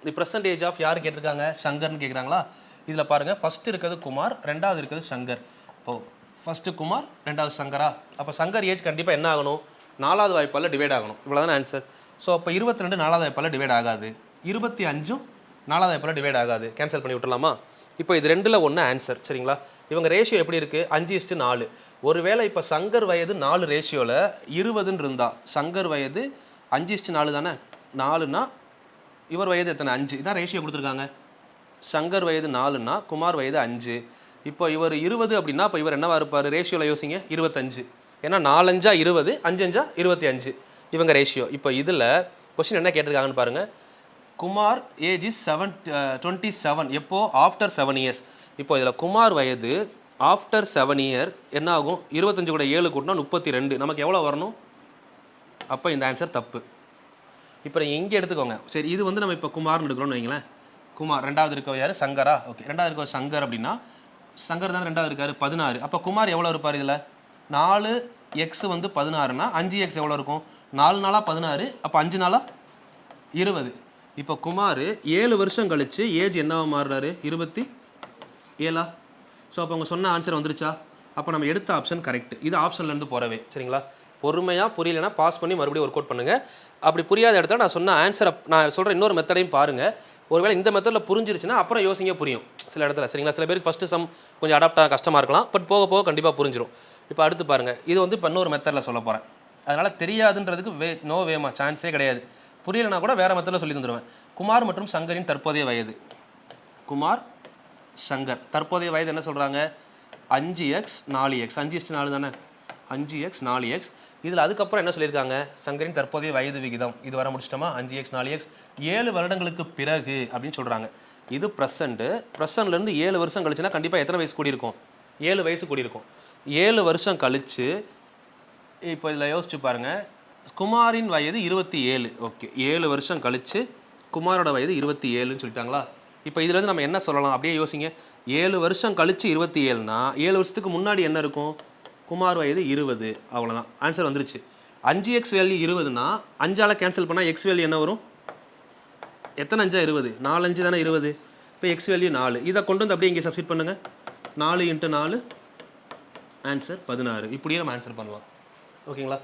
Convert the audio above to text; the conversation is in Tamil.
தி ப்ரெசன்ட் ஏஜ் ஆஃப் யார் கேட்டிருக்காங்க, சங்கர்னு கேட்குறாங்களா? இதில் பாருங்கள், ஃபஸ்ட்டு இருக்கிறது குமார், ரெண்டாவது இருக்கிறது சங்கர். இப்போது ஃபஸ்ட்டு குமார், ரெண்டாவது சங்கரா? அப்போ சங்கர் ஏஜ் கண்டிப்பாக என்ன ஆகணும், 4வது வாய்ப்பால் டிவைட் ஆகணும். இவ்வளோ தானே ஆன்சர். ஸோ அப்போ 22 4வது வாய்ப்பால் டிவைட் ஆகாது, 25 4வது வாய்ப்பால் டிவைட் ஆகாது. கேன்சல் பண்ணி விட்டுலாமா? இப்போ இது 2ல் 1 ஆன்சர். சரிங்களா? இவங்க ரேஷியோ எப்படி இருக்குது, 5:4. ஒருவேளை இப்போ சங்கர் வயது 4 ரேஷியோவில் 20ன்னு இருந்தால், சங்கர் வயது 5:4 தானே, 4னா இவர் வயது எத்தனை, 5. இதான் ரேஷியோ கொடுத்துருக்காங்க. சங்கர் வயது 4னா குமார் வயது 5. இப்போ இவர் 20 அப்படின்னா இப்போ இவர் என்னவா இருப்பார், ரேஷியோவில் யோசிங்க, 25. ஏன்னா 4 5 20, 5 5 25 இவங்க ரேஷியோ. இப்போ இதில் கொஸ்டின் என்ன கேட்டிருக்காங்கன்னு பாருங்கள். Kumar age is 27. எப்போ, ஆஃப்டர் 7 இயர்ஸ். இப்போ இதில் குமார் வயது ஆஃப்டர் 7 இயர் என்ன ஆகும், 25 கூட 7 கூட்டினா 32. நமக்கு எவ்வளோ வரணும்? அப்போ இந்த ஆன்சர் தப்பு. இப்போ நீங்கள் இங்கே எடுத்துக்கோங்க. சரி, இது வந்து நம்ம இப்போ குமார்னு எடுக்கிறோம்னு வைங்களேன். குமார், ரெண்டாவது இருக்க யார், சங்கரா? ஓகே, ரெண்டாவது இருக்க சங்கர் அப்படின்னா சங்கர் தான் ரெண்டாவது இருக்காரு, 16. அப்போ குமார் எவ்வளோ இருப்பார் இதில்? 4x வந்து 16னா 5x எவ்வளோ இருக்கும், 4 நாளாக 16, அப்போ 5 நாளாக 20. இப்போ குமார் 7 வருஷம் கழிச்சு ஏஜ் என்னவா மாறுறாரு, 27. ஸோ அப்போ அவங்க சொன்ன ஆன்சர் வந்துருச்சா? அப்போ நம்ம எடுத்த ஆப்ஷன் கரெக்ட். இது ஆப்ஷன்லேருந்து போகிறவே. சரிங்களா? பொறுமையாக புரியலைன்னா பாஸ் பண்ணி மறுபடியும் ஒர்க் அவுட் பண்ணுங்கள். அப்படி புரியாத இடத்துல நான் சொன்ன ஆன்சரை நான் சொல்கிற இன்னொரு மெத்தடையும் பாருங்கள். ஒருவேளை இந்த மெத்தடில் புரிஞ்சிருச்சுன்னா அப்புறம் யோசிங்க, புரியும் சில இடத்துல. சரிங்களா? சில பேருக்கு ஃபஸ்ட்டு சம் கொஞ்சம் அடாப்ட் ஆக கஷ்டமாக இருக்கலாம், பட் போக போக கண்டிப்பாக புரிஞ்சிடும். இப்போ அடுத்து பாருங்கள், இது வந்து இப்போ இன்னொரு மெத்தடில் சொல்ல போகிறேன். அதனால் தெரியாதுன்றதுக்கு நோ வேமா, சான்ஸே கிடையாது. புரியலைனா கூட வேறு மெத்தடில் சொல்லி தந்துடுவேன். குமார் மற்றும் சங்கரின் தற்போதைய வயது. குமார், சங்கர் தற்போதைய வயது என்ன சொல்கிறாங்க, 5x 4x. 5:4 தானே, 5x 4x. இதில் அதுக்கப்புறம் என்ன சொல்லியிருக்காங்க, சங்கரின் தற்போதைய வயது விகிதம். இது வர முடிச்சிட்டோமா, 5x 4x 7 வருடங்களுக்கு பிறகு அப்படின்னு சொல்கிறாங்க. இது ப்ரெசன்ட்லேருந்து 7 வருஷம் கழிச்சுன்னா கண்டிப்பாக எத்தனை வயசு கூடியிருக்கும், 7 வயசு கூடியிருக்கும். 7 வருஷம் கழித்து இப்போ இதில் யோசிச்சு பாருங்கள், குமாரின் வயது 27. ஓகே, 7 வருஷம் கழித்து குமாரோட வயது 27ன்னு சொல்லிட்டாங்களா? இப்போ இதுலேருந்து நம்ம என்ன சொல்லலாம், அப்படியே யோசிங்க. 7 வருஷம் கழித்து 27னா 7 வருஷத்துக்கு முன்னாடி என்ன இருக்கும், குமார் வயது 20. அவ்வளோதான், ஆன்சர் வந்துருச்சு. 5x வேல்யூ 20னா 5ஆல் கேன்சல் பண்ணால் எக்ஸ் வேல்யூ என்ன வரும், எத்தனை 5 20, 4 5 தானே 20. இப்போ எக்ஸ் வேல்யூ 4. இதை கொண்டு வந்து அப்படியே இங்கே சப்ஸ்டிட் பண்ணுங்கள். 4 × 4 ஆன்சர் 16. இப்படியே நம்ம ஆன்சர் பண்ணலாம். ஓகேங்களா?